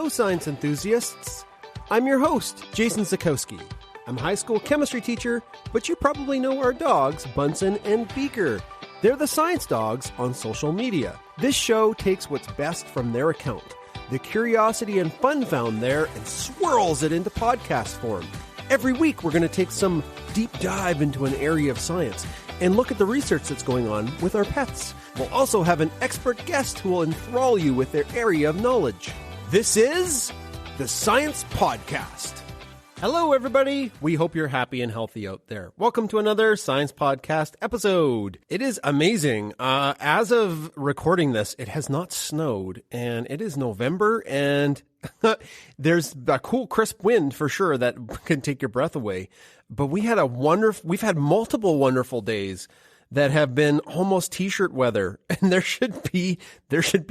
Hello, science enthusiasts. I'm your host, Jason Zakowski. I'm a high school chemistry teacher, but you probably know our dogs, Bunsen and Beaker. They're the science dogs on social media. This show takes what's best from their account, the curiosity and fun found there, and swirls it into podcast form. Every week, we're going to take some deep dive into an area of science and look at the research that's going on with our pets. We'll also have an expert guest who will enthrall you with their area of knowledge. This is the Science Podcast. Hello, everybody. We hope you're happy and healthy out there. Welcome to another Science Podcast episode. It is amazing. As of recording this, it has not snowed, and it is November, and there's a cool, crisp wind for sure that can take your breath away. But we've had multiple wonderful days that have been almost t-shirt weather, and there should be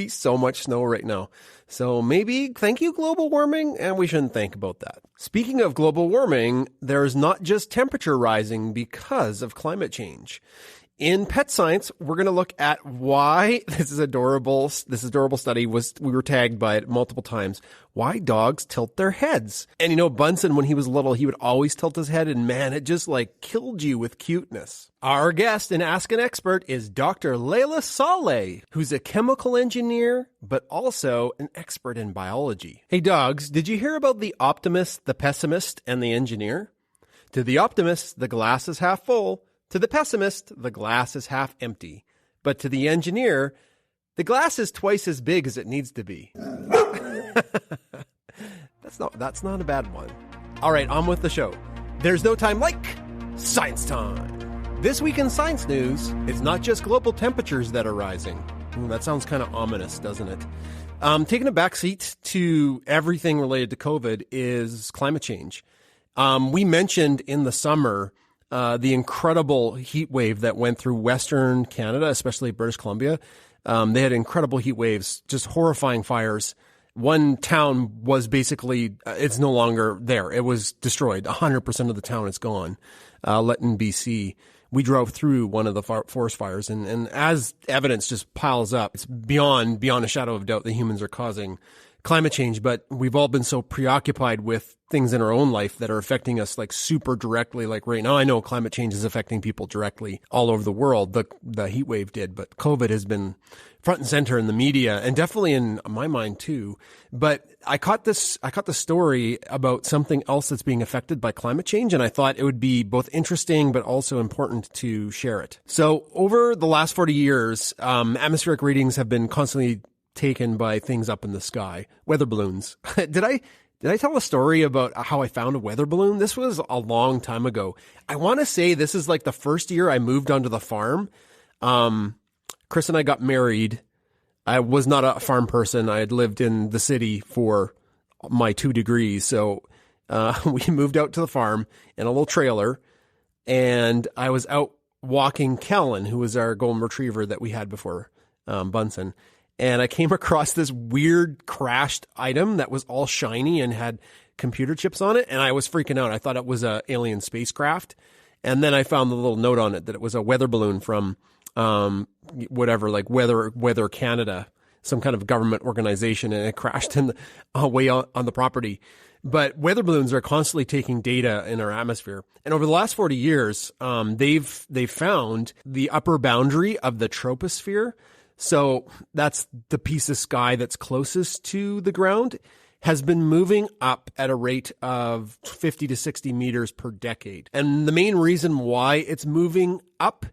so much snow right now. So maybe thank you, global warming, and we shouldn't think about that. Speaking of global warming, there's not just temperature rising because of climate change. In pet science, we're going to look at why this adorable study we were tagged by it multiple times, why dogs tilt their heads. And you know, Bunsen, when he was little, he would always tilt his head, and man, it just like killed you with cuteness. Our guest in Ask an Expert is Dr. Leila Saleh, who's a chemical engineer, but also an expert in biology. Hey dogs, did you hear about the optimist, the pessimist, and the engineer? To the optimist, the glass is half full. To the pessimist, the glass is half empty. But to the engineer, the glass is twice as big as it needs to be. That's not a bad one. All right, on with the show. There's no time like science time. This week in science news, it's not just global temperatures that are rising. That sounds kind of ominous, doesn't it? Taking a backseat to everything related to COVID is climate change. We mentioned in the summer the incredible heat wave that went through Western Canada, especially British Columbia. They had incredible heat waves, just horrifying fires. One town was basically, it's no longer there. It was destroyed. 100% of the town is gone. In BC. We drove through one of the forest fires, and as evidence just piles up, it's beyond a shadow of doubt that humans are causing climate change, but we've all been so preoccupied with things in our own life that are affecting us like super directly. Like right now, I know climate change is affecting people directly all over the world. The heat wave did, but COVID has been front and center in the media and definitely in my mind too. But I caught the story about something else that's being affected by climate change, and I thought it would be both interesting but also important to share it. So over the last 40 years, atmospheric readings have been constantly taken by things up in the sky, weather balloons. Did I tell a story about how I found a weather balloon? This was a long time ago. I want to say this is like the first year I moved onto the farm. Chris and I got married. I was not a farm person. I had lived in the city for my 2 degrees. So we moved out to the farm in a little trailer, and I was out walking Kellen, who was our golden retriever that we had before Bunsen. And I came across this weird crashed item that was all shiny and had computer chips on it. And I was freaking out. I thought it was an alien spacecraft. And then I found the little note on it that it was a weather balloon from Weather Canada, some kind of government organization. And it crashed in way on the property. But weather balloons are constantly taking data in our atmosphere. And over the last 40 years, they've found the upper boundary of the troposphere. So that's the piece of sky that's closest to the ground, has been moving up at a rate of 50 to 60 meters per decade. And the main reason why it's moving up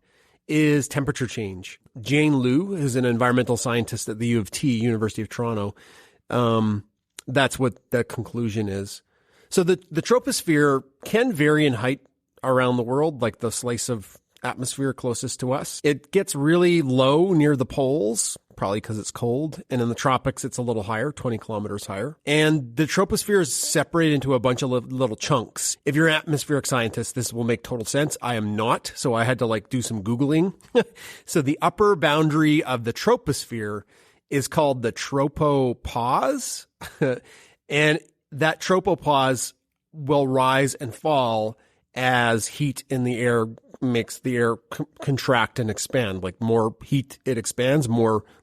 is temperature change. Jane Liu, who's an environmental scientist at the U of T, University of Toronto, that's what the conclusion is. So the troposphere can vary in height around the world, like the slice of atmosphere closest to us. It gets really low near the poles, probably because it's cold. And in the tropics, it's a little higher, 20 kilometers higher. And the troposphere is separated into a bunch of little chunks. If you're an atmospheric scientist, this will make total sense. I am not. So I had to do some Googling. So the upper boundary of the troposphere is called the tropopause. And that tropopause will rise and fall as heat in the air makes the air contract and expand. Like more heat it expands,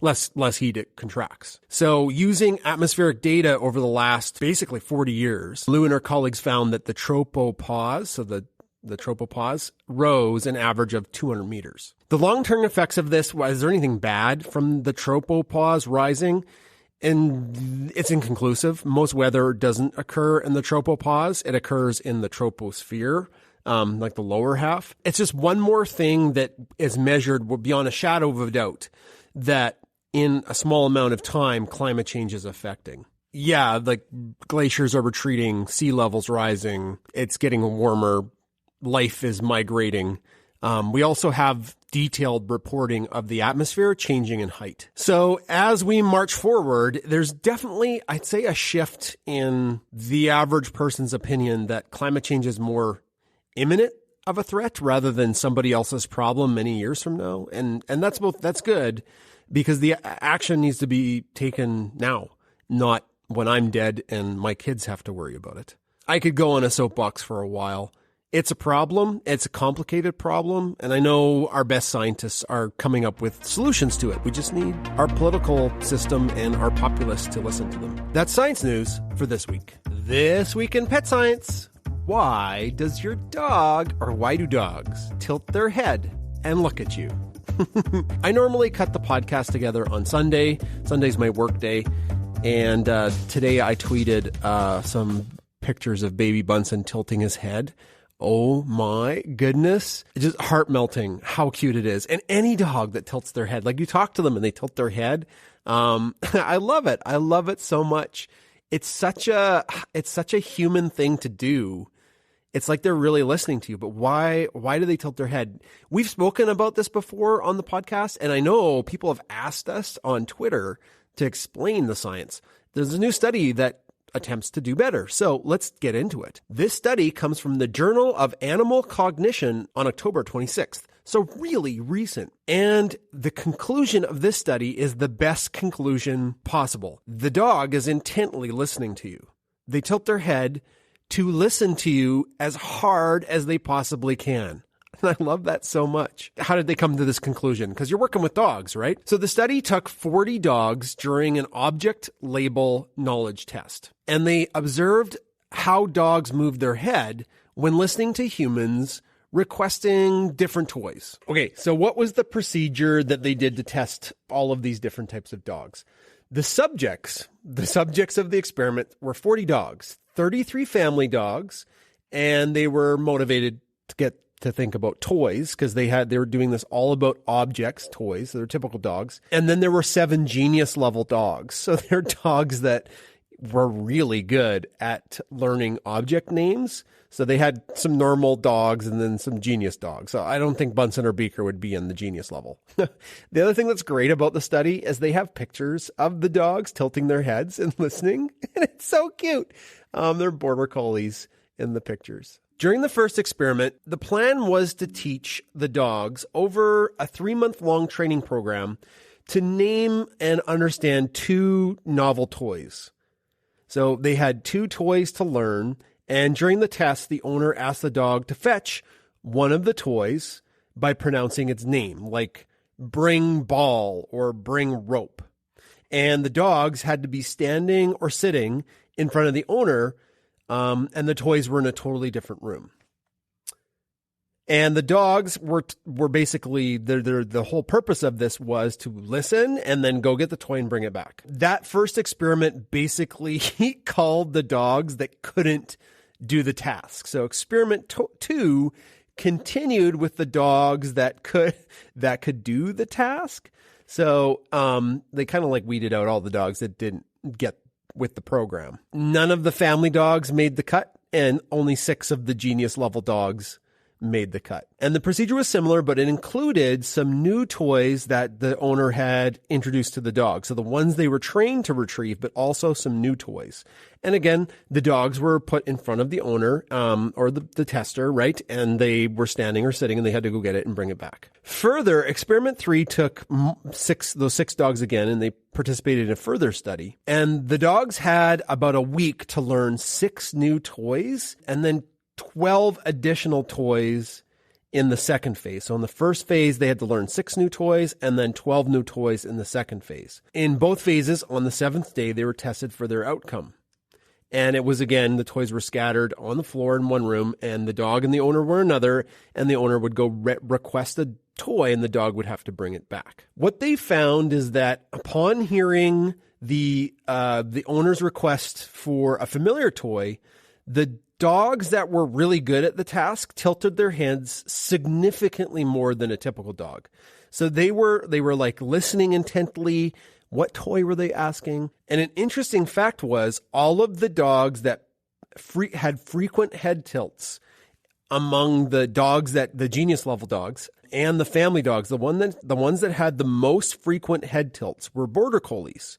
less heat it contracts. So using atmospheric data over the last basically 40 years, Lou and her colleagues found that the tropopause, so the tropopause, rose an average of 200 meters. The long-term effects of this, is there anything bad from the tropopause rising? And it's inconclusive. Most weather doesn't occur in the tropopause. It occurs in the troposphere, like the lower half. It's just one more thing that is measured beyond a shadow of a doubt that in a small amount of time, climate change is affecting. Yeah, like glaciers are retreating, sea levels rising, it's getting warmer, life is migrating. We also have detailed reporting of the atmosphere changing in height. So as we march forward, there's definitely, I'd say, a shift in the average person's opinion that climate change is more imminent of a threat rather than somebody else's problem many years from now. And that's good because the action needs to be taken now, not when I'm dead and my kids have to worry about it. I could go on a soapbox for a while. It's a problem. It's a complicated problem. And I know our best scientists are coming up with solutions to it. We just need our political system and our populace to listen to them. That's science news for this week. This week in pet science. Why does your dog, or why do dogs, tilt their head and look at you? I normally cut the podcast together on Sunday. Sunday's my work day. And today I tweeted some pictures of baby Bunsen tilting his head. Oh my goodness. It's just heart melting how cute it is. And any dog that tilts their head, like you talk to them and they tilt their head. I love it. I love it so much. It's such a human thing to do. It's like they're really listening to you, but why do they tilt their head? We've spoken about this before on the podcast, and I know people have asked us on Twitter to explain the science. There's a new study that attempts to do better. So let's get into it. This study comes from the Journal of Animal Cognition on October 26th. So really recent. And the conclusion of this study is the best conclusion possible. The dog is intently listening to you. They tilt their head to listen to you as hard as they possibly can. And I love that so much. How did they come to this conclusion? Because you're working with dogs, right? So the study took 40 dogs during an object label knowledge test. And they observed how dogs moved their head when listening to humans requesting different toys. Okay, so what was the procedure that they did to test all of these different types of dogs? The subjects of the experiment were 40 dogs, 33 family dogs, and they were motivated to get to think about toys because they were doing this all about objects, toys. So they're typical dogs. And then there were 7 genius level dogs. So they're dogs that were really good at learning object names. So they had some normal dogs and then some genius dogs. So I don't think Bunsen or Beaker would be in the genius level. The other thing that's great about the study is they have pictures of the dogs tilting their heads and listening. And it's so cute. They're border collies in the pictures. During the first experiment, the plan was to teach the dogs over a 3-month-long training program to name and understand 2 novel toys. So they had 2 toys to learn, and during the test, the owner asked the dog to fetch one of the toys by pronouncing its name, like bring ball or bring rope. And the dogs had to be standing or sitting in front of the owner, and the toys were in a totally different room. And the dogs were basically, the whole purpose of this was to listen and then go get the toy and bring it back. That first experiment basically called the dogs that couldn't do the task. So experiment 2 continued with the dogs that could do the task. So they kind of like weeded out all the dogs that didn't get with the program. None of the family dogs made the cut, and only 6 of the genius level dogs made the cut. And the procedure was similar, but it included some new toys that the owner had introduced to the dog. So the ones they were trained to retrieve, but also some new toys. And again, the dogs were put in front of the owner, or the tester, right? And they were standing or sitting, and they had to go get it and bring it back. Further, experiment 3 took those 6 dogs again, and they participated in a further study. And the dogs had about a week to learn 6 new toys, and then 12 additional toys in the second phase. So in the first phase, they had to learn 6 new toys and then 12 new toys in the second phase. In both phases, on the 7th day, they were tested for their outcome. And it was, again, the toys were scattered on the floor in one room, and the dog and the owner were another, and the owner would go request a toy, and the dog would have to bring it back. What they found is that upon hearing the owner's request for a familiar toy, the dogs that were really good at the task tilted their heads significantly more than a typical dog. So they were like listening intently. What toy were they asking? And an interesting fact was all of the dogs that had frequent head tilts among the dogs that the genius level dogs and the family dogs, the ones that had the most frequent head tilts were border collies,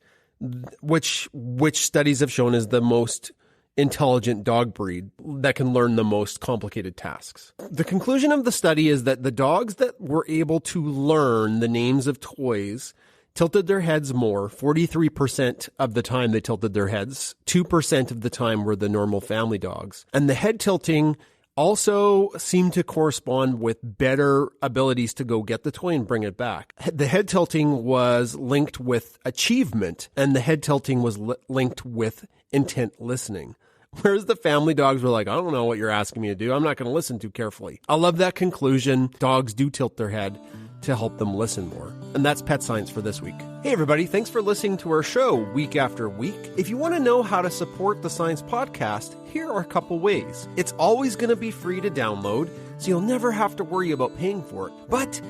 which studies have shown is the most intelligent dog breed that can learn the most complicated tasks. The conclusion of the study is that the dogs that were able to learn the names of toys tilted their heads more. 43% of the time they tilted their heads. 2% of the time were the normal family dogs. And the head tilting also seemed to correspond with better abilities to go get the toy and bring it back. The head tilting was linked with achievement, and the head tilting was linked with intent listening. Whereas the family dogs were like, I don't know what you're asking me to do. I'm not going to listen too carefully. I love that conclusion. Dogs do tilt their head to help them listen more. And that's Pet Science for this week. Hey everybody, thanks for listening to our show week after week. If you want to know how to support the Science Podcast, here are a couple ways. It's always going to be free to download, so you'll never have to worry about paying for it. But,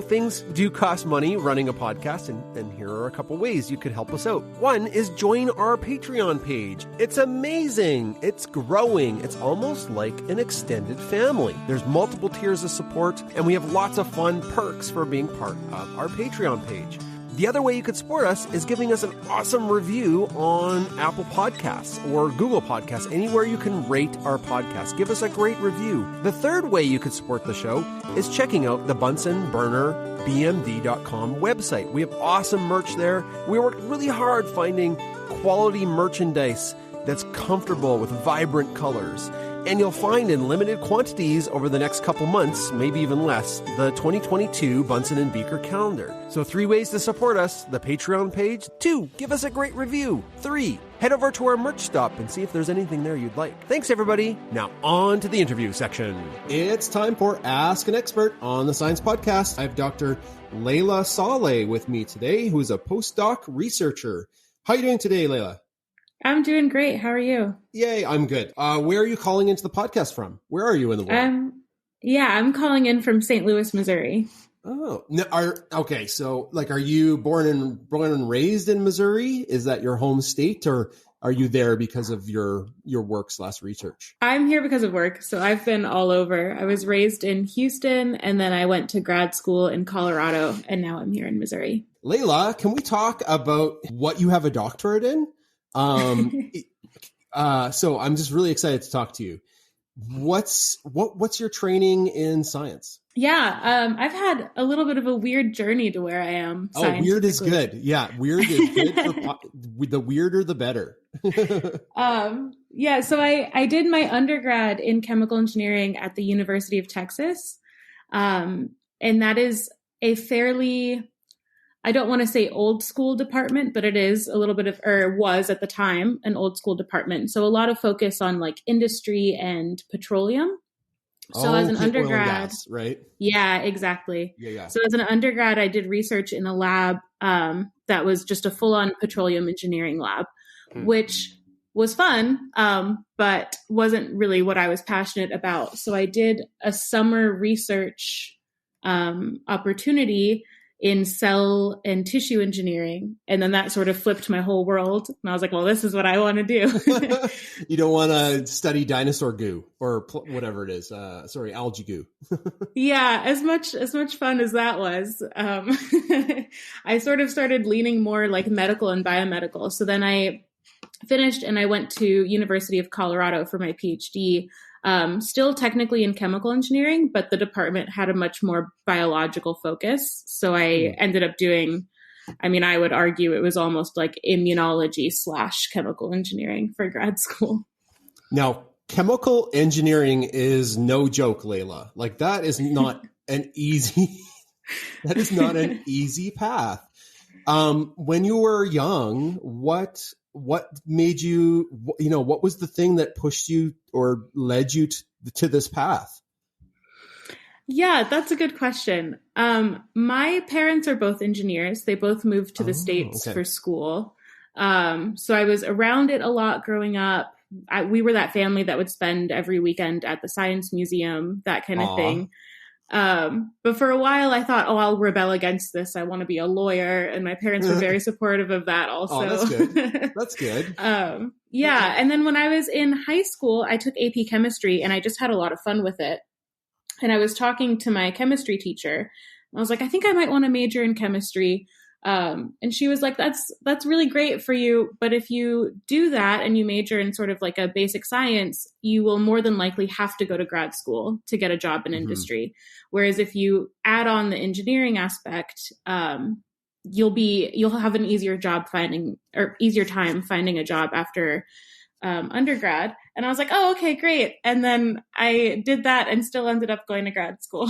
things do cost money running a podcast, and here are a couple ways you could help us out. One is join our Patreon page. It's amazing. It's growing. It's almost like an extended family. There's multiple tiers of support, and we have lots of fun perks for being part of our Patreon page. The other way you could support us is giving us an awesome review on Apple Podcasts or Google Podcasts, anywhere you can rate our podcast. Give us a great review. The third way you could support the show is checking out the BunsonBurnerBMD.com website. We have awesome merch there. We worked really hard finding quality merchandise that's comfortable with vibrant colors. And you'll find in limited quantities over the next couple months, maybe even less, the 2022 Bunsen and Beaker calendar. So 3 ways to support us: the Patreon page. 2, give us a great review. 3, head over to our merch stop and see if there's anything there you'd like. Thanks, everybody. Now on to the interview section. It's time for Ask an Expert on the Science Podcast. I have Dr. Leila Saleh with me today, who is a postdoc researcher. How are you doing today, Leila? I'm doing great. How are you? Yay, I'm good. Where are you calling into the podcast from? Where are you in the world? I'm calling in from St. Louis, Missouri. Oh, okay. So, are you born and raised in Missouri? Is that your home state, or are you there because of your work/research? I'm here because of work. So I've been all over. I was raised in Houston, and then I went to grad school in Colorado, and now I'm here in Missouri. Leila, can we talk about what you have a doctorate in? So I'm just really excited to talk to you. What's your training in science? Yeah, I've had a little bit of a weird journey to where I am. Oh, weird is good. Yeah, weird is good. The weirder, the better. So I did my undergrad in chemical engineering at the University of Texas. And that is a fairly, I don't want to say old school department, but it is a little bit of, or was at the time, an old school department. So a lot of focus on industry and petroleum. So as an undergrad, gas, right? Yeah, exactly. Yeah. So as an undergrad, I did research in a lab that was just a full-on petroleum engineering lab, which was fun, but wasn't really what I was passionate about. So I did a summer research opportunity in cell and tissue engineering. And then that sort of flipped my whole world. And I was like, well, this is what I want to do. You don't want to study dinosaur goo or whatever it is. Algae goo. Yeah. As much fun as that was, I sort of started leaning more like medical and biomedical. So then I finished and I went to University of Colorado for my PhD. Still technically in chemical engineering, but the department had a much more biological focus. So I ended up doing, I would argue it was almost like immunology / chemical engineering for grad school. Now, chemical engineering is no joke, Leila. Like that is not an easy, that is not an easy path. When you were young, what made you, what was the thing that pushed you or led you to this path? Yeah, that's a good question. My parents are both engineers. They both moved to the States for school. So I was around it a lot growing up. We were that family that would spend every weekend at the science museum, that kind of thing. But for a while I thought, I'll rebel against this. I want to be a lawyer. And my parents were very supportive of that also. Oh, that's good. That's good. Yeah. And then when I was in high school, I took AP chemistry and I just had a lot of fun with it. And I was talking to my chemistry teacher. I was like, I think I might want to major in chemistry. And she was like, that's really great for you. But if you do that and you major in sort of like a basic science, you will more than likely have to go to grad school to get a job in industry. Whereas if you add on the engineering aspect, you'll have an easier time finding a job after undergrad. And I was like, oh, okay, great. And then I did that and still ended up going to grad school.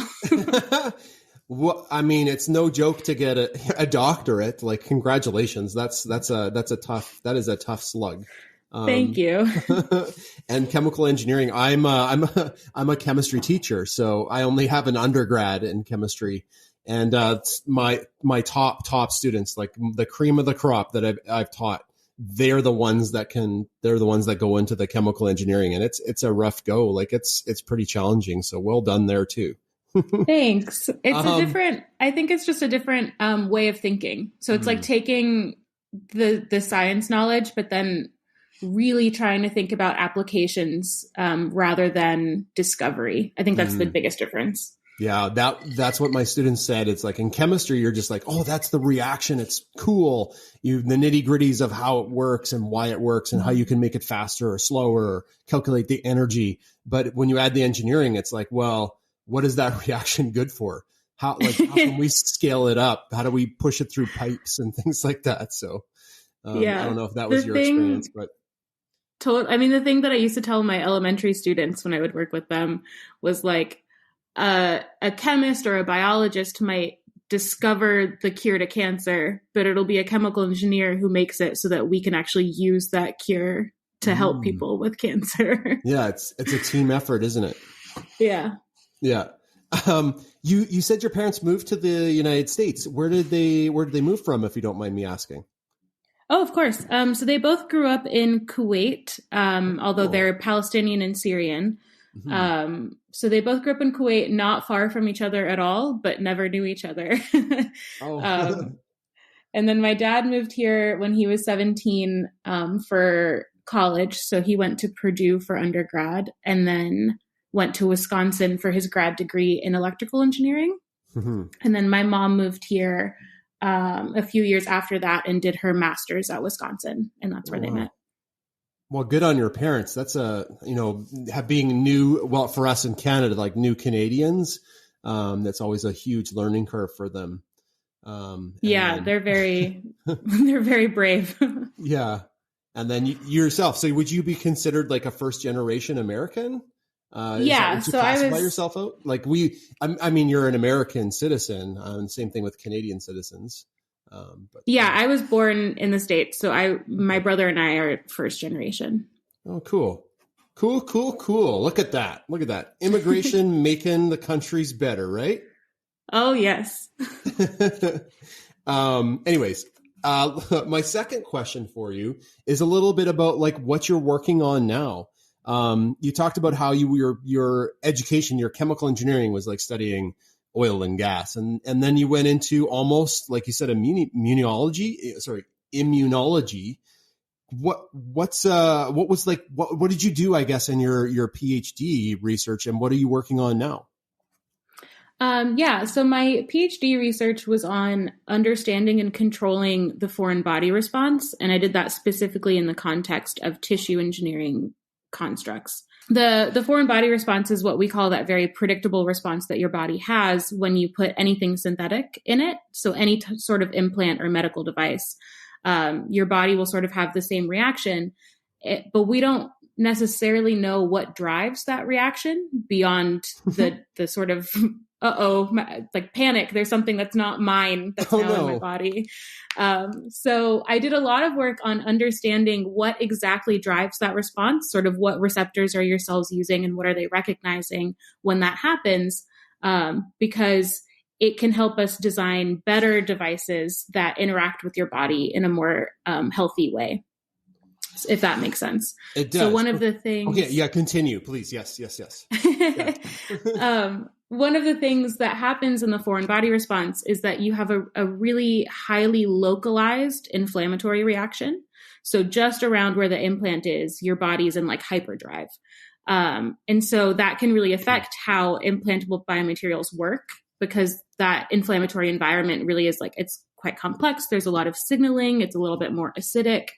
Well, I mean, it's no joke to get a doctorate. Like, congratulations. That is a tough slug. Thank you. And chemical engineering, I'm a chemistry teacher, so I only have an undergrad in chemistry. And my top students, like the cream of the crop that I've taught, they're the ones that go into the chemical engineering, and it's a rough go. Like it's pretty challenging. So well done there too. Thanks. I think it's just a different way of thinking. So it's like taking the science knowledge, but then really trying to think about applications rather than discovery. I think that's the biggest difference. Yeah, that's what my students said. It's like in chemistry, you're just like, oh, that's the reaction. It's cool. The nitty gritties of how it works and why it works and how you can make it faster or slower or calculate the energy. But when you add the engineering, it's like, well, what is that reaction good for? How can we scale it up? How do we push it through pipes and things like that? So I don't know if that was your experience, but. The thing that I used to tell my elementary students when I would work with them was like, a chemist or a biologist might discover the cure to cancer, but it'll be a chemical engineer who makes it so that we can actually use that cure to help people with cancer. Yeah, it's a team effort, isn't it? Yeah. Yeah. You said your parents moved to the United States. Where did they move from, if you don't mind me asking? Oh, of course. So they both grew up in Kuwait, although they're Palestinian and Syrian. So they both grew up in Kuwait, not far from each other at all, but never knew each other. And then my dad moved here when he was 17 for college. So he went to Purdue for undergrad and then went to Wisconsin for his grad degree in electrical engineering. And then my mom moved here a few years after that and did her master's at Wisconsin. And that's where they met. Well, good on your parents. That's being new. Well, for us in Canada, like new Canadians, that's always a huge learning curve for them. They're very brave. Yeah. And then yourself. So would you be considered like a first generation American? So I was yourself out like you're an American citizen. Same thing with Canadian citizens. I was born in the States. So my brother and I are first generation. Oh, cool. Look at that. Immigration making the countries better, right? Oh, yes. Anyways, my second question for you is a little bit about like what you're working on now. You talked about how your education, your chemical engineering was like studying oil and gas. And then you went into almost, like you said, immunology. What did you do, I guess, in your PhD research, and what are you working on now? So my PhD research was on understanding and controlling the foreign body response. And I did that specifically in the context of tissue engineering constructs. The foreign body response is what we call that very predictable response that your body has when you put anything synthetic in it. So any sort of implant or medical device, your body will sort of have the same reaction. But we don't necessarily know what drives that reaction beyond the sort of like panic. There's something that's not mine that's in my body. So I did a lot of work on understanding what exactly drives that response, sort of what receptors are your cells using and what are they recognizing when that happens, because it can help us design better devices that interact with your body in a more healthy way, if that makes sense. It does. So one of the things... Okay, yeah, continue, please. Yes. Yeah. One of the things that happens in the foreign body response is that you have a really highly localized inflammatory reaction. So just around where the implant is, your body is in like hyperdrive. And so that can really affect how implantable biomaterials work, because that inflammatory environment really is like, it's quite complex. There's a lot of signaling. It's a little bit more acidic.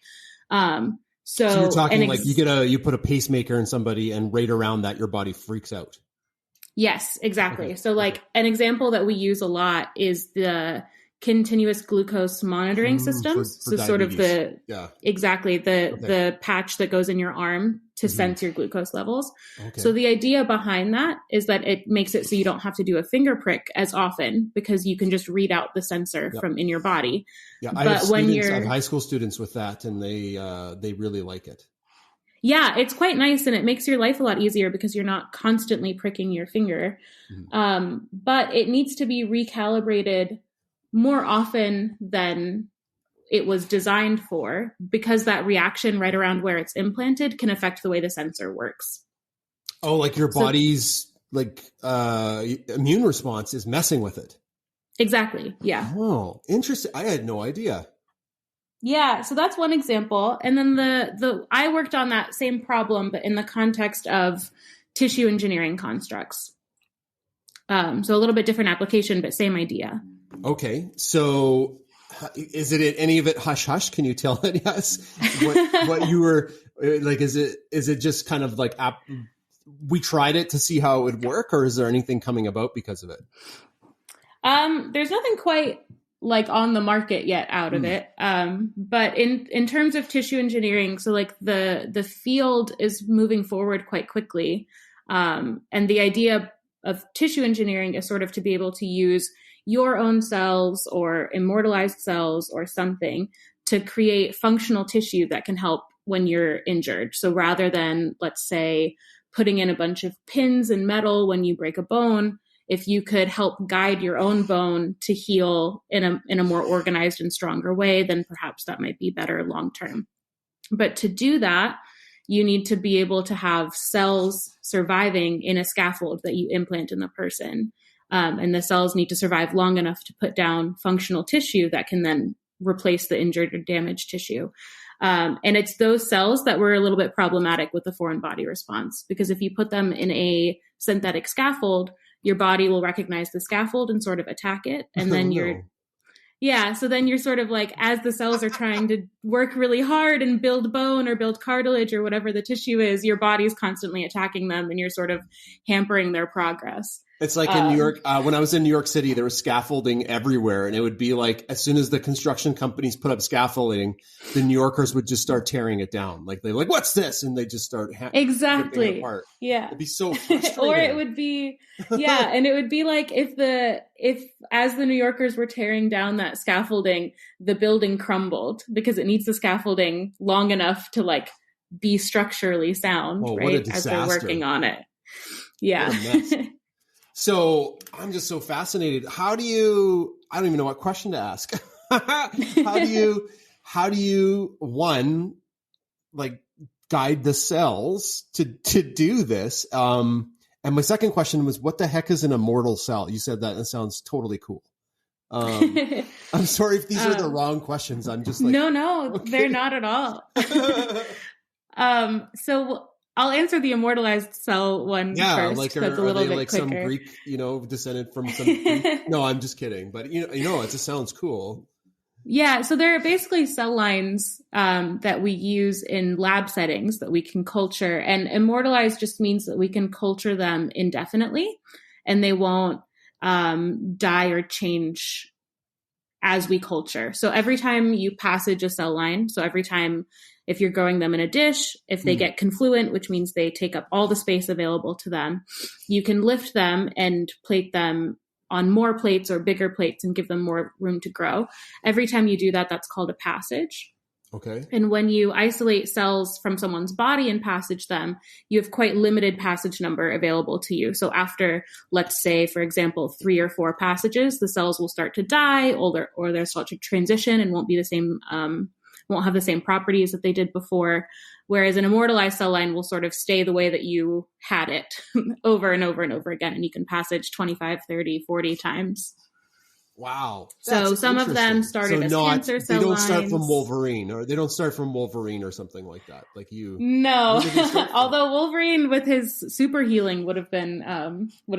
So you're talking like you put a pacemaker in somebody and right around that, your body freaks out. Yes, exactly. Okay. So like an example that we use a lot is the continuous glucose monitoring systems. For so sort of the patch that goes in your arm to sense your glucose levels. Okay. So the idea behind that is that it makes it so you don't have to do a finger prick as often, because you can just read out the sensor from in your body. Yeah, I have high school students with that, and they really like it. Yeah, it's quite nice, and it makes your life a lot easier because you're not constantly pricking your finger. But it needs to be recalibrated more often than it was designed for, because that reaction right around where it's implanted can affect the way the sensor works. Oh, like your body's immune response is messing with it. Exactly. Yeah. Oh, interesting. I had no idea. Yeah, so that's one example. And then I worked on that same problem, but in the context of tissue engineering constructs. So a little bit different application, but same idea. Okay, so is it any of it hush hush? Can you tell us what you were like? Is it just kind of like we tried it to see how it would work, or is there anything coming about because of it? There's nothing quite like on the market yet out of it. But in terms of tissue engineering, so like the field is moving forward quite quickly. And the idea of tissue engineering is sort of to be able to use your own cells or immortalized cells or something to create functional tissue that can help when you're injured. So rather than, let's say, putting in a bunch of pins and metal when you break a bone, if you could help guide your own bone to heal in a more organized and stronger way, then perhaps that might be better long term. But to do that, you need to be able to have cells surviving in a scaffold that you implant in the person. And the cells need to survive long enough to put down functional tissue that can then replace the injured or damaged tissue. And it's those cells that were a little bit problematic with the foreign body response, because if you put them in a synthetic scaffold, your body will recognize the scaffold and sort of attack it. And then so then you're sort of like, as the cells are trying to work really hard and build bone or build cartilage or whatever the tissue is, your body's constantly attacking them and you're sort of hampering their progress. It's like in New York, when I was in New York City, there was scaffolding everywhere. And it would be like, as soon as the construction companies put up scaffolding, the New Yorkers would just start tearing it down. Like they're like, what's this? And they just start ripping it apart. Yeah. It'd be so frustrating. Or it would be, and it would be like if as the New Yorkers were tearing down that scaffolding, the building crumbled because it needs the scaffolding long enough to like be structurally sound, right? As they're working on it. Yeah. So I'm just so fascinated. I don't even know what question to ask. how do you one, like guide the cells to do this? And my second question was, what the heck is an immortal cell? You said that, and it sounds totally cool. I'm sorry if these are the wrong questions. I'm just like, no, okay. They're not at all. So I'll answer the immortalized cell one first. Like are they like quicker. Some Greek, descended from some Greek? No, I'm just kidding. But it just sounds cool. Yeah, so there are basically cell lines that we use in lab settings that we can culture, and immortalized just means that we can culture them indefinitely, and they won't die or change as we culture. So every time you passage a cell line, so every time if you're growing them in a dish, if they get confluent, which means they take up all the space available to them, you can lift them and plate them on more plates or bigger plates and give them more room to grow. Every time you do that, that's called a passage. Okay. And when you isolate cells from someone's body and passage them, you have quite limited passage number available to you. So after, let's say, for example, 3 or 4 passages, the cells will start to die or they'll start to transition and won't be the same, won't have the same properties that they did before. Whereas an immortalized cell line will sort of stay the way that you had it over and over and over again. And you can passage 25, 30, 40 times. Wow. So some of them started as cancer cell lines. They don't start from Wolverine, or they don't start from Wolverine or something like that. Like you. No, although Wolverine with his super healing would have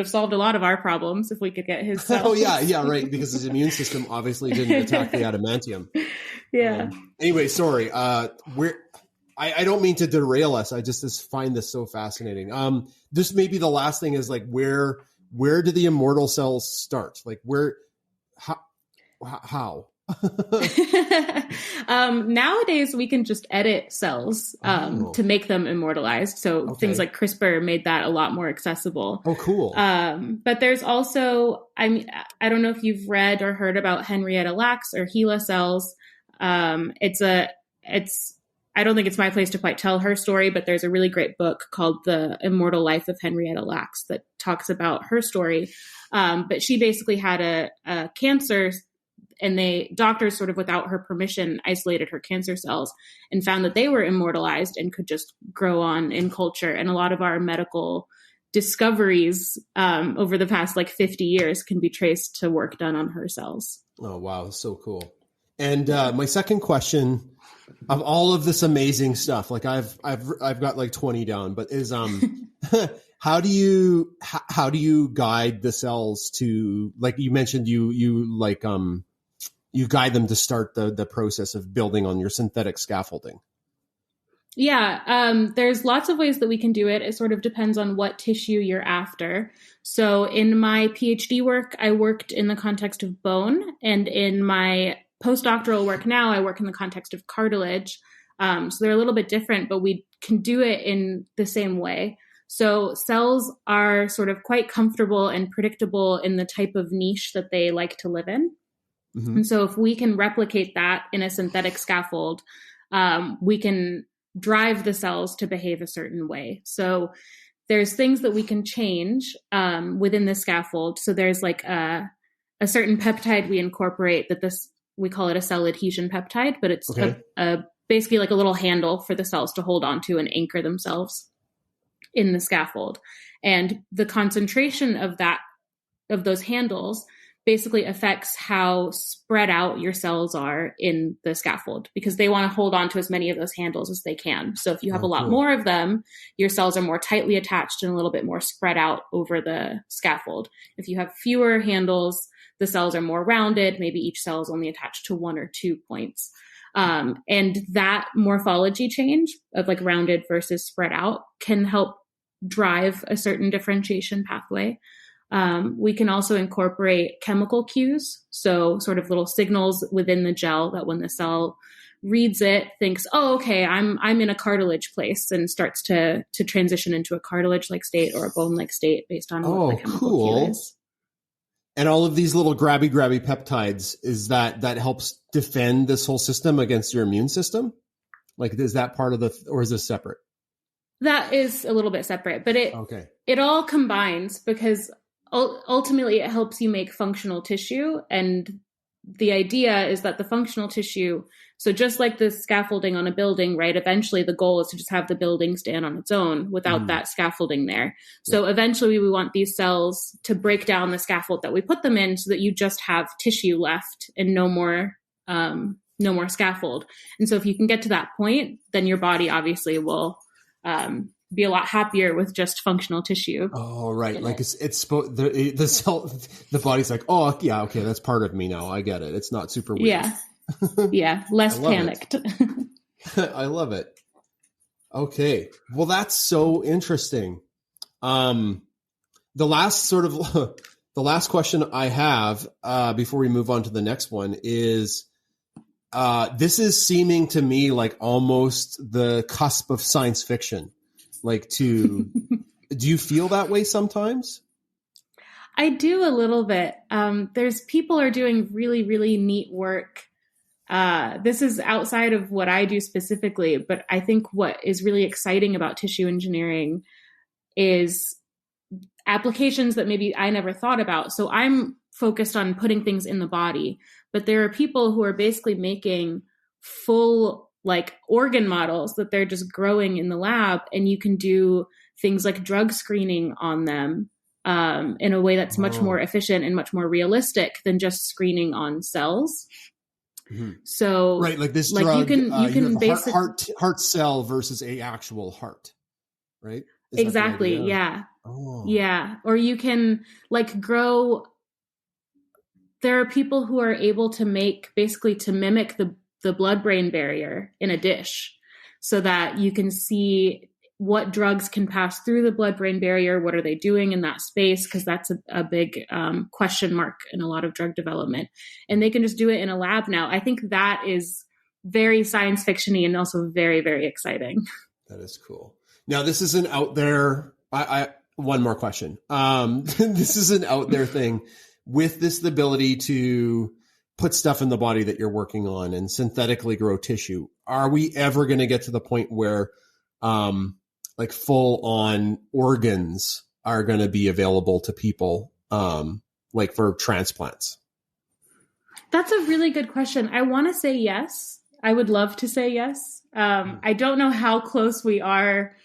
solved a lot of our problems if we could get his cells. Oh yeah, right. Because his immune system obviously didn't attack the adamantium. Yeah. Anyway, sorry. I don't mean to derail us. I just find this so fascinating. This may be the last thing is like where do the immortal cells start? Like how? Nowadays we can just edit cells to make them immortalized. So things like CRISPR made that a lot more accessible. Oh, cool. But there's also, I don't know if you've read or heard about Henrietta Lacks or Gila cells. I don't think it's my place to quite tell her story, but there's a really great book called The Immortal Life of Henrietta Lacks that talks about her story. But she basically had a cancer, and doctors sort of without her permission isolated her cancer cells and found that they were immortalized and could just grow on in culture. And a lot of our medical discoveries over the past 50 years can be traced to work done on her cells. Oh, wow. So cool. And my second question of all of this amazing stuff, like I've got 20 down, but is how do you guide the cells to, like you mentioned, you guide them to start the process of building on your synthetic scaffolding? Yeah, there's lots of ways that we can do it. It sort of depends on what tissue you're after. So in my PhD work, I worked in the context of bone, and in my postdoctoral work now, I work in the context of cartilage. So they're a little bit different, but we can do it in the same way. So cells are sort of quite comfortable and predictable in the type of niche that they like to live in. Mm-hmm. And so if we can replicate that in a synthetic scaffold, we can drive the cells to behave a certain way. So there's things that we can change within the scaffold. So there's a certain peptide we incorporate we call it a cell adhesion peptide, but it's basically like a little handle for the cells to hold onto and anchor themselves in the scaffold. And the concentration of those handles basically affects how spread out your cells are in the scaffold, because they want to hold on to as many of those handles as they can. So if you have a lot more of them, your cells are more tightly attached and a little bit more spread out over the scaffold. If you have fewer handles, the cells are more rounded. Maybe each cell is only attached to 1 or 2 points. And that morphology change of rounded versus spread out can help drive a certain differentiation pathway. We can also incorporate chemical cues. So sort of little signals within the gel that when the cell reads it, thinks, oh, okay, I'm in a cartilage place, and starts to transition into a cartilage-like state or a bone-like state based on what the chemical cue is. And all of these little grabby peptides, is that helps defend this whole system against your immune system? Is that part of or is this separate? That is a little bit separate, but it all combines, because ultimately it helps you make functional tissue. And the idea is that the functional tissue, so just like the scaffolding on a building, right? Eventually the goal is to just have the building stand on its own without that scaffolding there. So eventually we want these cells to break down the scaffold that we put them in, so that you just have tissue left and no more scaffold. And so if you can get to that point, then your body obviously will be a lot happier with just functional tissue. Oh, right. The body's like, oh yeah, okay, that's part of me now. I get it. It's not super weird. Yeah. Yeah. Less panicked. I love it. Okay. Well, that's so interesting. The last sort of The last question I have before we move on to the next one is, this is seeming to me like almost the cusp of science fiction. Like do you feel that way sometimes? I do a little bit. There's people are doing really, really neat work. This is outside of what I do specifically, but I think what is really exciting about tissue engineering is applications that maybe I never thought about. So I'm focused on putting things in the body, but there are people who are basically making full like organ models that they're just growing in the lab, and you can do things like drug screening on them in a way that's much more efficient and much more realistic than just screening on cells. Mm-hmm. So right, like this drug, you can basically heart cell versus a actual heart, right? Exactly. Yeah. Oh. Yeah. Or you can like grow. There are people who are able to mimic the blood-brain barrier in a dish so that you can see what drugs can pass through the blood-brain barrier. What are they doing in that space? Because that's a big question mark in a lot of drug development. And they can just do it in a lab now. I think that is very science fiction-y and also very, very exciting. That is cool. Now, this isn't out there. One more question. This is an out there thing with the ability to put stuff in the body that you're working on and synthetically grow tissue. Are we ever going to get to the point where like full on organs are going to be available to people like for transplants? That's a really good question. I want to say yes. I would love to say yes. I don't know how close we are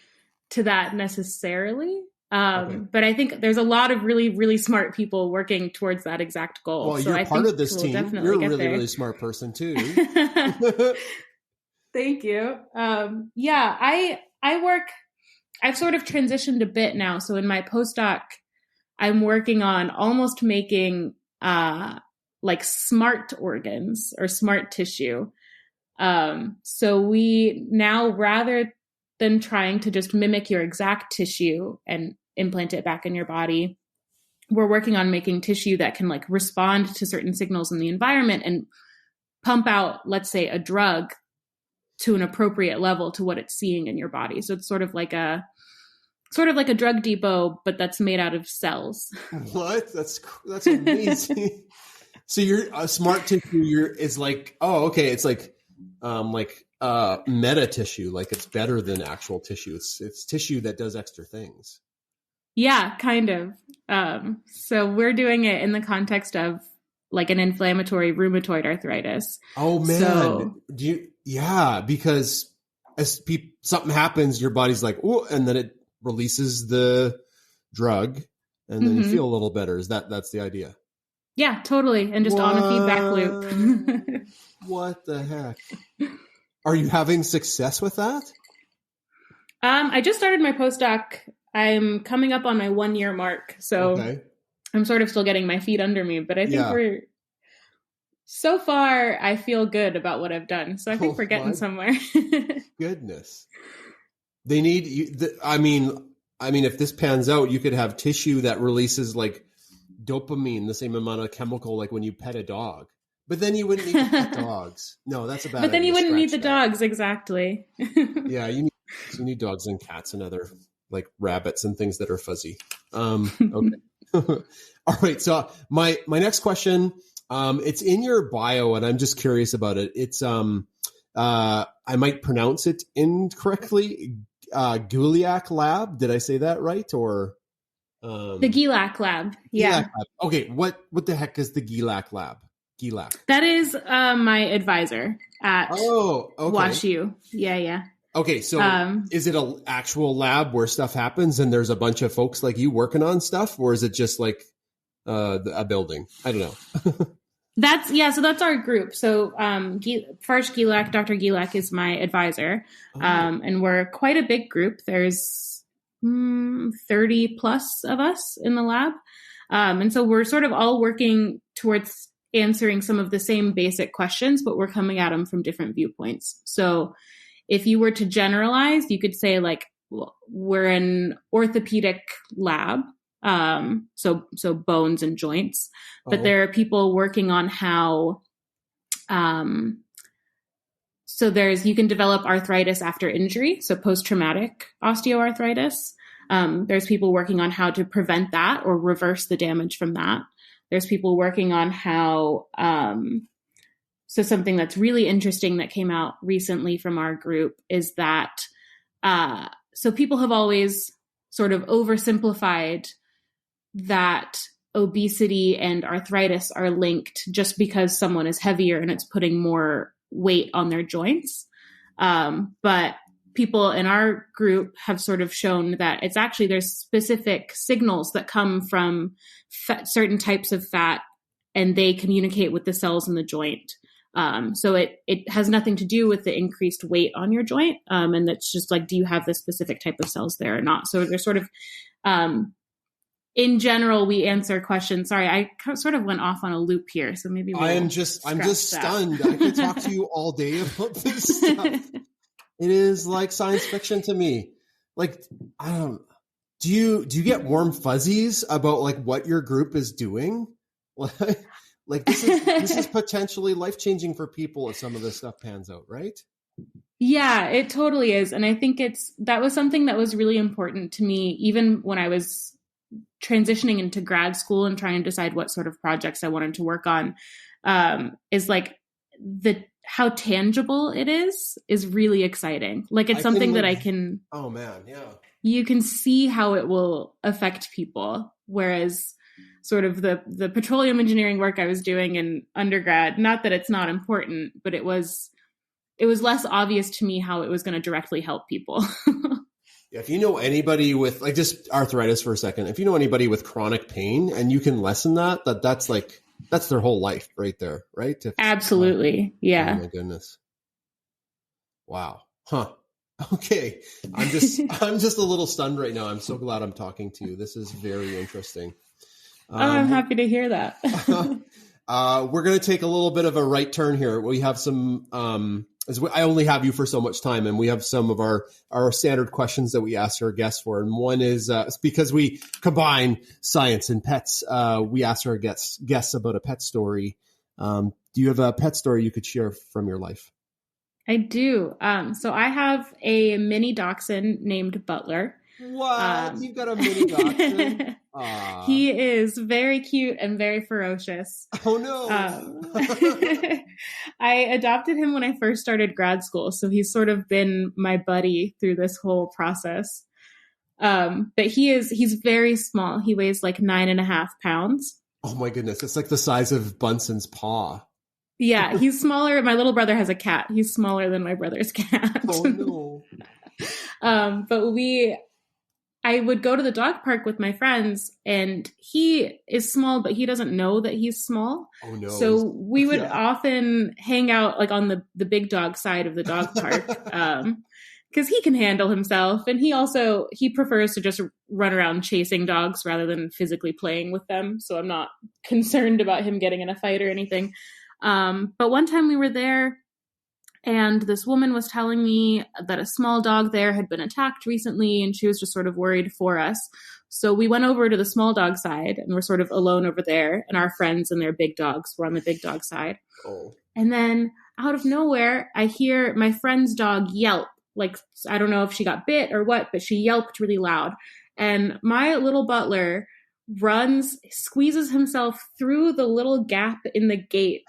to that necessarily. But I think there's a lot of really, really smart people working towards that exact goal. Well, you're part of this team. You're a really, really smart person too. Thank you. I've sort of transitioned a bit now. So in my postdoc, I'm working on almost making like smart organs or smart tissue. So we now, rather than trying to just mimic your exact tissue and implant it back in your body, we're working on making tissue that can like respond to certain signals in the environment and pump out, let's say, a drug to an appropriate level to what it's seeing in your body. So it's sort of like a drug depot, but that's made out of cells. What? That's amazing. So you're a smart tissue. It's like, oh, okay. It's like meta tissue, like it's better than actual tissue. It's tissue that does extra things. Yeah, kind of. So we're doing it in the context of like an inflammatory rheumatoid arthritis. Oh man. So, because as something happens, your body's like, oh, and then it releases the drug and then you feel a little better. That's the idea. Yeah, totally. And just on a feedback loop. What the heck? Are you having success with that? I just started my postdoc. I'm coming up on my 1 year mark. So I'm sort of still getting my feet under me, but I think so far I feel good about what I've done. So I think we're getting somewhere. Goodness. They need you. I mean, if this pans out, you could have tissue that releases like dopamine, the same amount of chemical, like when you pet a dog. But then you wouldn't need to pet dogs. No, that's a bad idea. But then you wouldn't need the dogs, exactly. Yeah, you need dogs and cats and other like rabbits and things that are fuzzy. Okay. All right. So my next question, it's in your bio, and I'm just curious about it. It's I might pronounce it incorrectly. Gila Lab. Did I say that right? Or the Gila Lab? Yeah. Gila Lab. Okay. What the heck is the Gila Lab? Gila. That is my advisor at WashU. Yeah. Okay, so is it an actual lab where stuff happens and there's a bunch of folks like you working on stuff, or is it just like a building? I don't know. So that's our group. So Farsh Gilak, Dr. Gilak is my advisor, and we're quite a big group. There's 30 plus of us in the lab, and so we're sort of all working towards answering some of the same basic questions, but we're coming at them from different viewpoints. So if you were to generalize, you could say like we're an orthopedic lab. So bones and joints. But Oh. there are people working on how, so you can develop arthritis after injury, so post-traumatic osteoarthritis. There's people working on how to prevent that or reverse the damage from that. There's people working on how, so something that's really interesting that came out recently from our group is that, so people have always sort of oversimplified that obesity and arthritis are linked just because someone is heavier and it's putting more weight on their joints. But people in our group have sort of shown that it's actually, there's specific signals that come from certain types of fat, and they communicate with the cells in the joint. So it has nothing to do with the increased weight on your joint. And that's just like, do you have this specific type of cells there or not? So they're sort of, in general, we answer questions. Sorry, I sort of went off on a loop here. So maybe I'm just stunned. I could talk to you all day about this stuff. It is like science fiction to me. Like, do you get warm fuzzies about like what your group is doing? Like this is potentially life-changing for people if some of this stuff pans out, right? Yeah, it totally is. And I think that was something that was really important to me, even when I was transitioning into grad school and trying to decide what sort of projects I wanted to work on, is like how tangible it is really exciting. Like it's something that I can, oh man, yeah. You can see how it will affect people. Whereas sort of the petroleum engineering work I was doing in undergrad, not that it's not important, but it was less obvious to me how it was going to directly help people. Yeah, if you know anybody with like just arthritis for a second, if you know anybody with chronic pain and you can lessen that's their whole life right there, right? Absolutely. Yeah. Oh my goodness. Wow. Huh. Okay. I'm just a little stunned right now. I'm so glad I'm talking to you. This is very interesting. I'm happy to hear that. We're going to take a little bit of a right turn here. We have some, I only have you for so much time, and we have some of our standard questions that we ask our guests for. And one is, because we combine science and pets, we ask our guests about a pet story. Do you have a pet story you could share from your life? I do. So I have a mini dachshund named Butler. What? You've got a mini dachshund? He is very cute and very ferocious. Oh no. I adopted him when I first started grad school, so he's sort of been my buddy through this whole process. But he's very small. He weighs like 9.5 pounds. Oh my goodness. It's like the size of Bunsen's paw. Yeah, he's smaller. My little brother has a cat. He's smaller than my brother's cat. Oh no. But I would go to the dog park with my friends, and he is small, but he doesn't know that he's small. Oh no. So we would often hang out like on the big dog side of the dog park, because he can handle himself. And he prefers to just run around chasing dogs rather than physically playing with them. So I'm not concerned about him getting in a fight or anything. But one time we were there, and this woman was telling me that a small dog there had been attacked recently, and she was just sort of worried for us. So we went over to the small dog side, and we're sort of alone over there, and our friends and their big dogs were on the big dog side. Oh. And then out of nowhere, I hear my friend's dog yelp. Like, I don't know if she got bit or what, but she yelped really loud. And my little Butler runs, squeezes himself through the little gap in the gate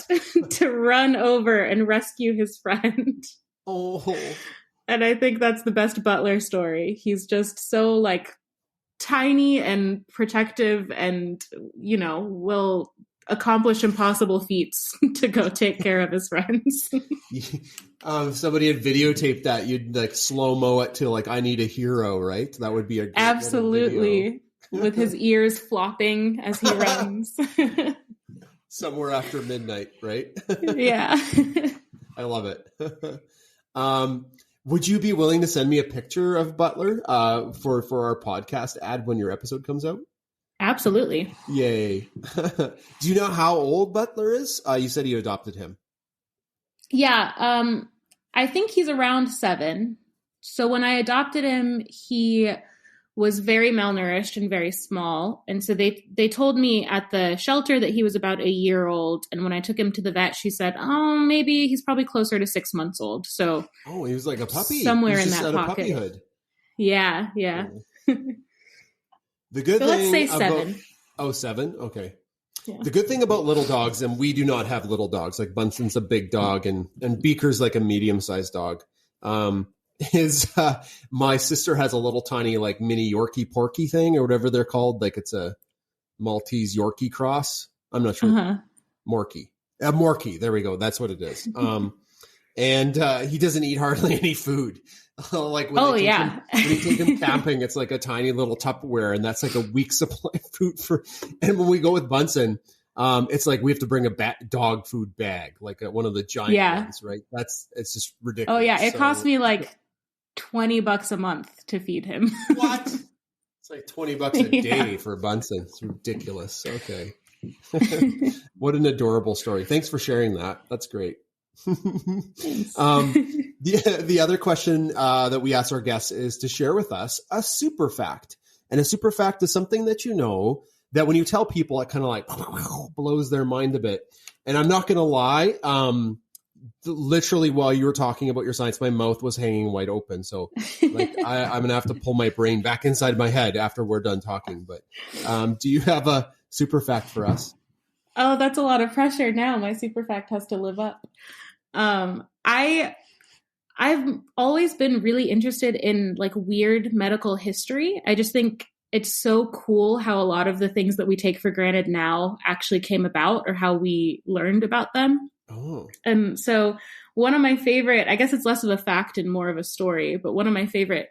to run over and rescue his friend. Oh. And I think that's the best Butler story. He's just so like tiny and protective, and, will accomplish impossible feats to go take care of his friends. If somebody had videotaped that, you'd like slow-mo it to like, I need a hero, right? That would be a great absolutely. With his ears flopping as he runs. Somewhere after midnight, right? Yeah. I love it. Would you be willing to send me a picture of Butler for our podcast ad when your episode comes out? Absolutely. Yay. Do you know how old Butler is? You said you adopted him. Yeah. I think he's around 7. So when I adopted him, he was very malnourished and very small. And so they told me at the shelter that he was about a year old. And when I took him to the vet, she said, oh, maybe he's probably closer to 6 months old. So he was like a puppy. Somewhere in that pocket. Puppyhood. Yeah. The good thing let's say 7. Oh, 7? Okay. Yeah. The good thing about little dogs, and we do not have little dogs, like Bunsen's a big dog and Beaker's like a medium-sized dog, is my sister has a little tiny like mini Yorkie Porky thing or whatever they're called. Like it's a Maltese Yorkie cross. I'm not sure. Morkie. Morkie. There we go. That's what it is. And he doesn't eat hardly any food. Like when when you take him camping, it's like a tiny little Tupperware, and that's like a week's supply of food for. And when we go with Bunsen, it's like we have to bring a dog food bag, like one of the giant ones, right? It's just ridiculous. Oh yeah, it costs me like $20 a month to feed him. What? It's like $20 a day for Bunsen. It's ridiculous. Okay. What an adorable story. Thanks for sharing that. That's great. The other question that we ask our guests is to share with us a super fact. And a super fact is something that you know that when you tell people, it kind of like blows their mind a bit. And I'm not going to lie. Literally while you were talking about your science, my mouth was hanging wide open. So like I'm going to have to pull my brain back inside my head after we're done talking. But do you have a super fact for us? Oh, that's a lot of pressure now. My super fact has to live up. I've always been really interested in like weird medical history. I just think it's so cool how a lot of the things that we take for granted now actually came about or how we learned about them. Oh. And so one of my favorite, I guess it's less of a fact and more of a story, but one of my favorite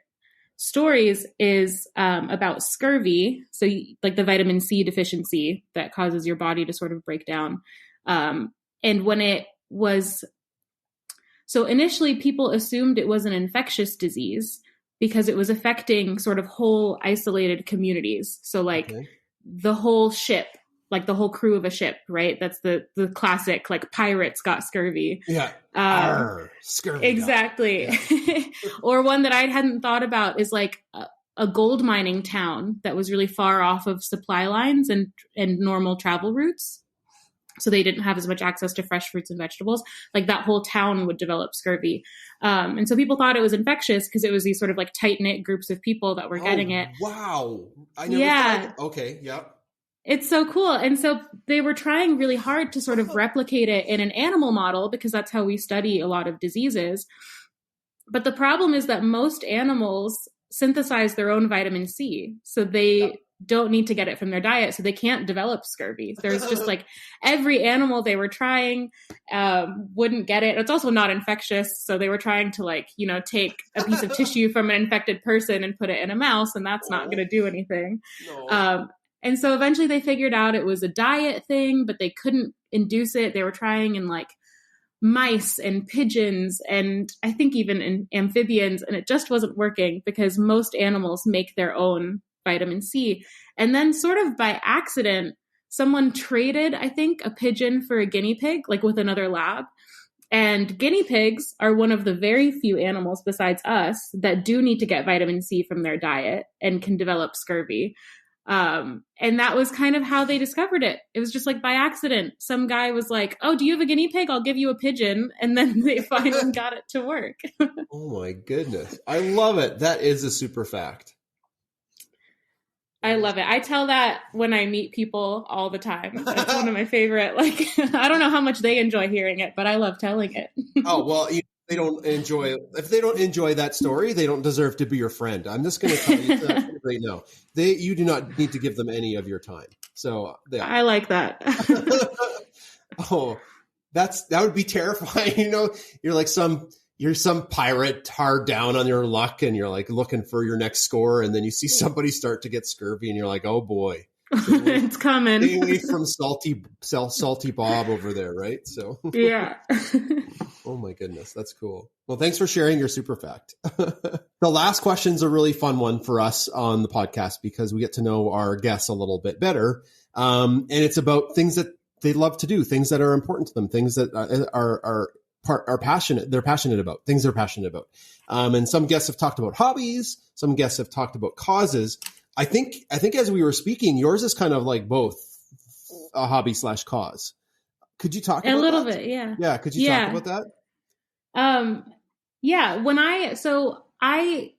stories is about scurvy. So like the vitamin C deficiency that causes your body to sort of break down. And when it was, so initially people assumed it was an infectious disease because it was affecting sort of whole isolated communities. So like the whole ship, like the whole crew of a ship, right? That's the classic, like pirates got scurvy. Yeah. Scurvy. Exactly. Yeah. Or one that I hadn't thought about is like a gold mining town that was really far off of supply lines and normal travel routes. So they didn't have as much access to fresh fruits and vegetables. Like that whole town would develop scurvy. And so people thought it was infectious because it was these sort of like tight-knit groups of people that were getting it. Wow. I never thought. Okay. Yep. It's so cool. And so they were trying really hard to sort of replicate it in an animal model because that's how we study a lot of diseases. But the problem is that most animals synthesize their own vitamin C. So they don't need to get it from their diet. So they can't develop scurvy. There's just like every animal they were trying wouldn't get it. It's also not infectious. So they were trying to like, take a piece of tissue from an infected person and put it in a mouse, and that's not going to do anything. No. And so eventually they figured out it was a diet thing, but they couldn't induce it. They were trying in like mice and pigeons and I think even in amphibians, and it just wasn't working because most animals make their own vitamin C. And then sort of by accident, someone traded, I think, a pigeon for a guinea pig, like with another lab. And guinea pigs are one of the very few animals besides us that do need to get vitamin C from their diet and can develop scurvy. And that was kind of how they discovered it. It was just like by accident. Some guy was like, oh, do you have a guinea pig? I'll give you a pigeon. And then they finally got it to work. Oh my goodness. I love it. That is a super fact. I love it. I tell that when I meet people all the time. That's one of my favorite, like, I don't know how much they enjoy hearing it, but I love telling it. Oh, well, if they don't enjoy that story, they don't deserve to be your friend. I'm just going to tell you that right now. You do not need to give them any of your time. So I like that. Oh, that would be terrifying. You're some pirate hard down on your luck and you're like looking for your next score. And then you see somebody start to get scurvy and you're like, oh boy, it's coming. Stay away from salty Bob over there. Right. So yeah. Oh my goodness. That's cool. Well, thanks for sharing your super fact. The last question's a really fun one for us on the podcast because we get to know our guests a little bit better. And it's about things that they love to do, things that are important to them, things that are are passionate. They're passionate about things they're passionate about. And some guests have talked about hobbies. Some guests have talked about causes. I think as we were speaking, yours is kind of like both a hobby / cause. Could you talk about a little that? bit? Yeah. Yeah. Could you talk about that? Yeah.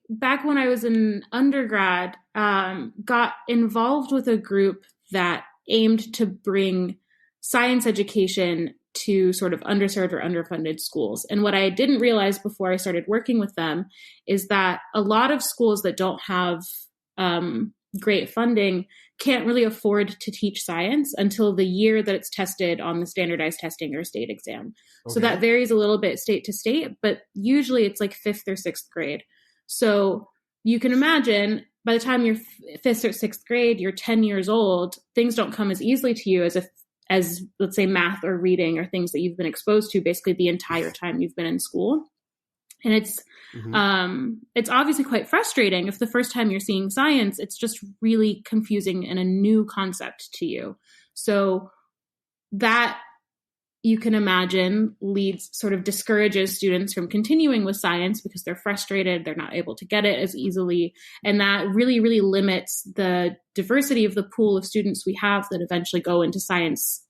Back when I was in undergrad, got involved with a group that aimed to bring science education to sort of underserved or underfunded schools. And what I didn't realize before I started working with them is that a lot of schools that don't have great funding can't really afford to teach science until the year that it's tested on the standardized testing or state exam. Okay. So that varies a little bit state to state, but usually it's like 5th or 6th grade. So you can imagine by the time you're 5th or 6th grade, you're 10 years old, things don't come as easily to you as let's say math or reading or things that you've been exposed to basically the entire time you've been in school. And it's obviously quite frustrating if the first time you're seeing science, it's just really confusing and a new concept to you. So that, you can imagine, sort of discourages students from continuing with science because they're frustrated, they're not able to get it as easily. And that really, really limits the diversity of the pool of students we have that eventually go into science,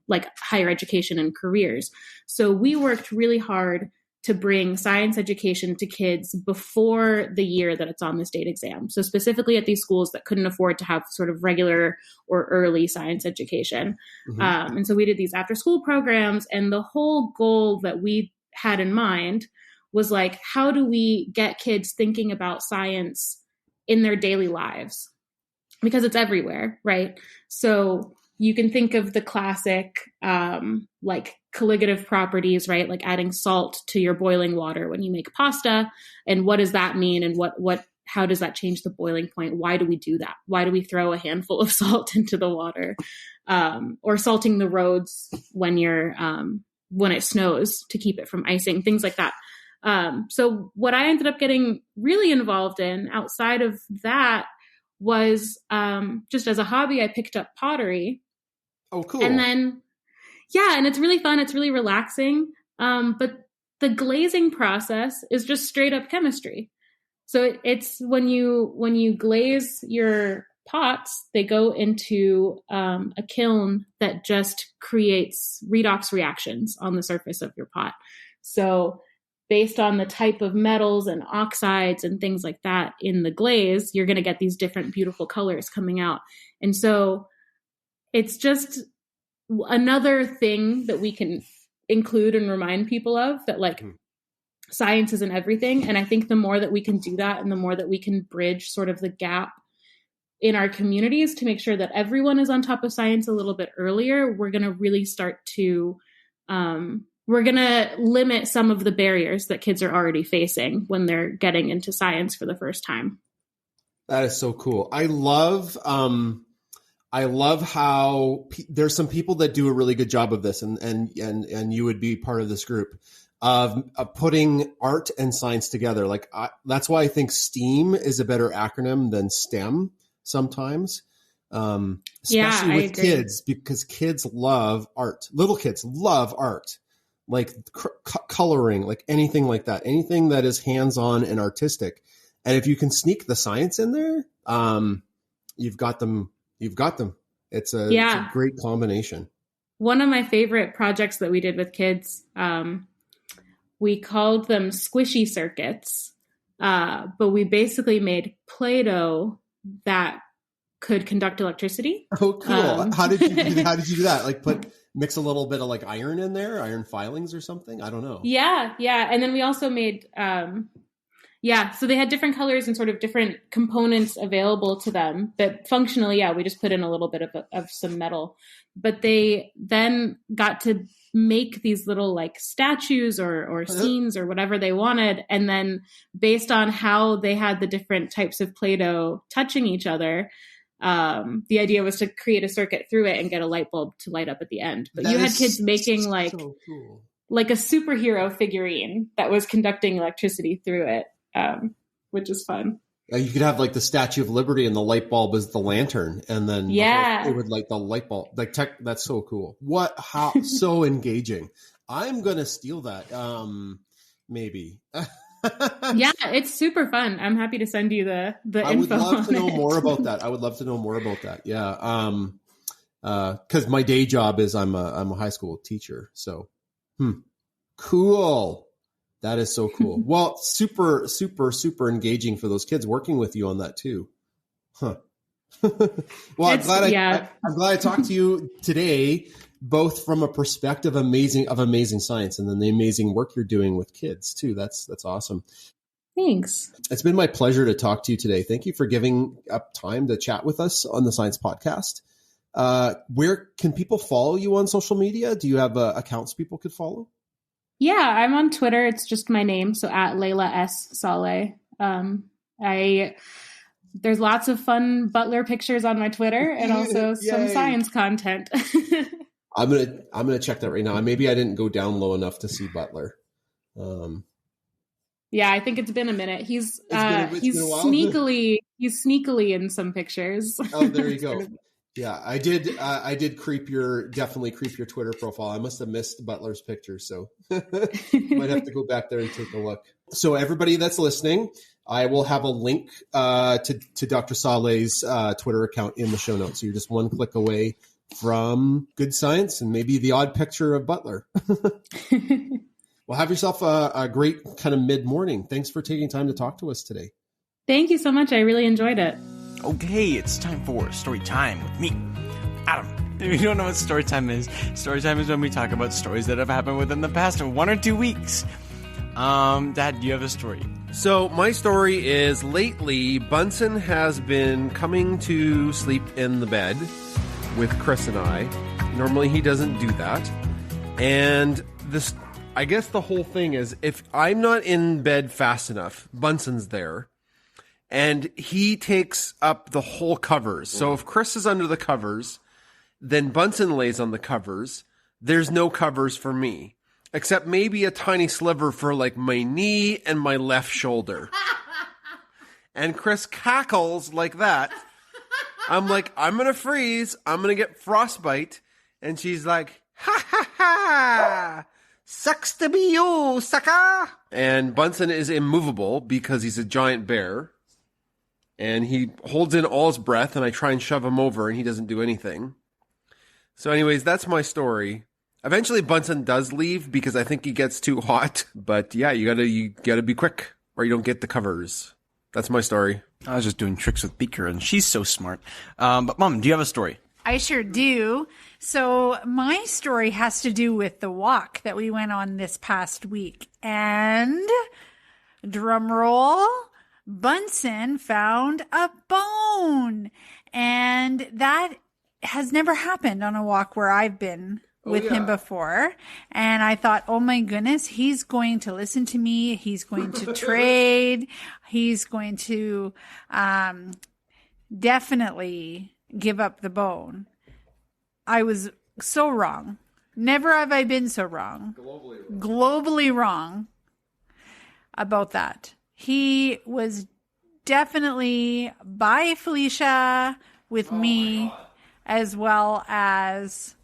like higher education and careers. So we worked really hard to bring science education to kids before the year that it's on the state exam. So specifically at these schools that couldn't afford to have sort of regular or early science education. And so we did these after school programs, and the whole goal that we had in mind was like, how do we get kids thinking about science in their daily lives? Because it's everywhere, right? So you can think of the classic, like colligative properties, right? Like adding salt to your boiling water when you make pasta. And what does that mean? And how does that change the boiling point? Why do we do that? Why do we throw a handful of salt into the water? Or salting the roads when it snows to keep it from icing, things like that. So what I ended up getting really involved in outside of that was just as a hobby, I picked up pottery. Oh, cool. And then, yeah, and it's really fun. It's really relaxing. But the glazing process is just straight up chemistry. So it's when you glaze your pots, they go into a kiln that just creates redox reactions on the surface of your pot. So based on the type of metals and oxides and things like that in the glaze, you're going to get these different beautiful colors coming out. And so it's just another thing that we can include and remind people of, that like science isn't everything. And I think the more that we can do that and the more that we can bridge sort of the gap in our communities to make sure that everyone is on top of science a little bit earlier, we're going to really start to, we're going to limit some of the barriers that kids are already facing when they're getting into science for the first time. That is so cool. I love how there's some people that do a really good job of this, and you would be part of this group of putting art and science together. Like that's why I think STEAM is a better acronym than STEM sometimes, especially with kids, because kids love art. Little kids love art, like coloring, like anything like that, anything that is hands-on and artistic. And if you can sneak the science in there, you've got them. It's a great combination. One of my favorite projects that we did with kids, we called them squishy circuits, but we basically made Play-Doh that could conduct electricity. Oh, cool. How did you do that? Like mix a little bit of like iron in there, iron filings or something? I don't know. Yeah. And then we also made, so they had different colors and sort of different components available to them. But functionally, we just put in a little bit of some metal. But they then got to make these little like statues or scenes or whatever they wanted. And then based on how they had the different types of Play-Doh touching each other, the idea was to create a circuit through it and get a light bulb to light up at the end. But you had kids making like a superhero figurine that was conducting electricity through it, which is fun. You could have like the Statue of Liberty and the light bulb is the lantern, and then it would light the light bulb. Like that's so cool. How so engaging. I'm going to steal that. Maybe. Yeah, it's super fun. I'm happy to send you the info. I would love to know on it. more about that. I would love to know more about that. Yeah. Because my day job is I'm a high school teacher. So, cool. That is so cool. Well, super, super, super engaging for those kids working with you on that too. Huh. Well, I'm glad I talked to you today, both from a perspective of amazing science and then the amazing work you're doing with kids too. That's awesome. Thanks. It's been my pleasure to talk to you today. Thank you for giving up time to chat with us on the Science Podcast. Where can people follow you on social media? Do you have accounts people could follow? Yeah, I'm on Twitter. It's just my name. So at Leila S. Saleh. There's lots of fun Butler pictures on my Twitter and also some science content. I'm gonna check that right now. Maybe I didn't go down low enough to see Butler. Yeah, I think it's been a minute. He's sneakily in some pictures. Oh, there you go. Yeah, I did definitely creep your Twitter profile. I must have missed Butler's picture, so might have to go back there and take a look. So everybody that's listening, I will have a link to Dr. Saleh's Twitter account in the show notes. So you're just one click away from good science and maybe the odd picture of Butler. Well, have yourself a great kind of mid-morning. Thanks for taking time to talk to us today. Thank you so much. I really enjoyed it. Okay, it's time for story time with me, Adam. If you don't know what story time is when we talk about stories that have happened within the past 1 or 2 weeks. Dad, do you have a story? So my story is lately Bunsen has been coming to sleep in the bed with Chris and I. Normally he doesn't do that. And I guess the whole thing is if I'm not in bed fast enough, Bunsen's there. And he takes up the whole covers. So if Chris is under the covers, then Bunsen lays on the covers. There's no covers for me, except maybe a tiny sliver for like my knee and my left shoulder. And Chris cackles like that. I'm like, I'm going to freeze. I'm going to get frostbite. And she's like, ha ha ha. Sucks to be you, sucker. And Bunsen is immovable because he's a giant bear. And he holds in all his breath, and I try and shove him over, and he doesn't do anything. So anyways, that's my story. Eventually, Bunsen does leave because I think he gets too hot. But yeah, you gotta be quick, or you don't get the covers. That's my story. I was just doing tricks with Beaker, and she's so smart. But Mom, do you have a story? I sure do. So my story has to do with the walk that we went on this past week. And drum roll, Bunsen found a bone. And that has never happened on a walk where I've been with him before. And I thought, oh my goodness, he's going to listen to me. He's going to trade. He's going to definitely give up the bone. I was so wrong. Never have I been so wrong. Globally wrong about that. He was definitely by Felicia with me as well as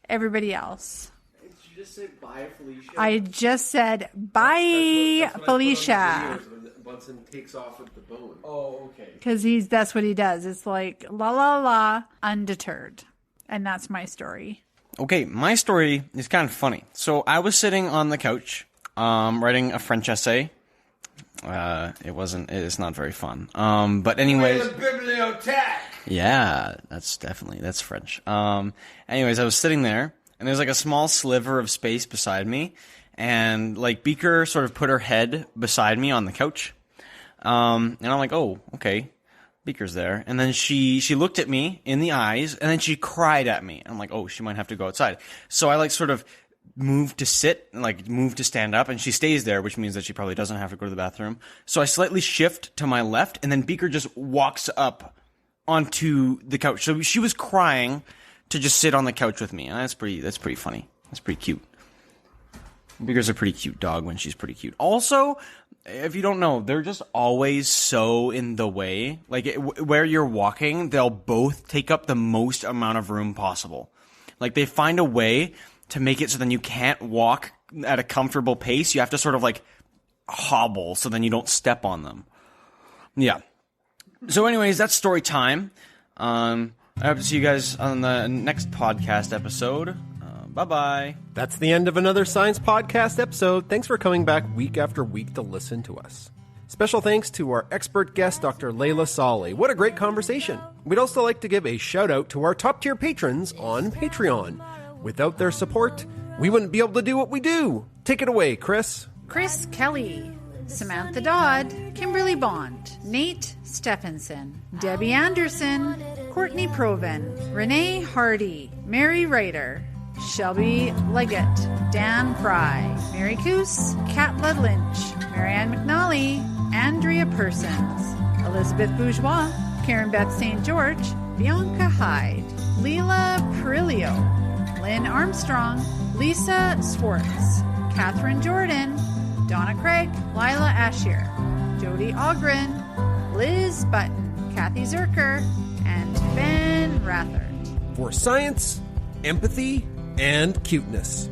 everybody else. Did you just say bye, Felicia? I just said bye, Felicia. Bunsen takes off with the bone. Oh, okay. Because that's what he does. It's like la la la, undeterred. And that's my story. Okay, my story is kind of funny. So I was sitting on the couch, writing a French essay. It's not very fun. But anyways. Yeah, that's French. Anyways, I was sitting there, and there's like a small sliver of space beside me, and like Beaker sort of put her head beside me on the couch. And I'm like, oh, okay, Beaker's there. And then she looked at me in the eyes, and then she cried at me. I'm like, oh, she might have to go outside. So I like sort of moved to sit, like moved to stand up, and she stays there, which means that she probably doesn't have to go to the bathroom. So I slightly shift to my left, and then Beaker just walks up onto the couch. So she was crying to just sit on the couch with me. And that's pretty funny. That's pretty cute. Beaker's a pretty cute dog when she's pretty cute. Also, if you don't know, they're just always so in the way. Like where you're walking, they'll both take up the most amount of room possible. Like they find a way to make it so then you can't walk at a comfortable pace. You have to sort of like hobble so then you don't step on them. Yeah. So anyways, that's story time. I hope to see you guys on the next podcast episode. Bye-bye. That's the end of another Science Podcast episode. Thanks for coming back week after week to listen to us. Special thanks to our expert guest, Dr. Leila Saleh. What a great conversation. We'd also like to give a shout out to our top-tier patrons on Patreon. Without their support, we wouldn't be able to do what we do. Take it away, Chris. Chris Kelly, Samantha Dodd, Kimberly Bond, Nate Stephenson, Debbie Anderson, Courtney Proven, Renee Hardy, Mary Ryder, Shelby Leggett, Dan Fry, Mary Coos, Katla Lynch, Marianne McNally, Andrea Persons, Elizabeth Bourgeois, Karen Beth St. George, Bianca Hyde, Leila Perillo, Lynn Armstrong, Lisa Swartz, Catherine Jordan, Donna Craig, Lila Asher, Jody Ogren, Liz Button, Kathy Zerker, and Ben Rathert. For science, empathy, and cuteness.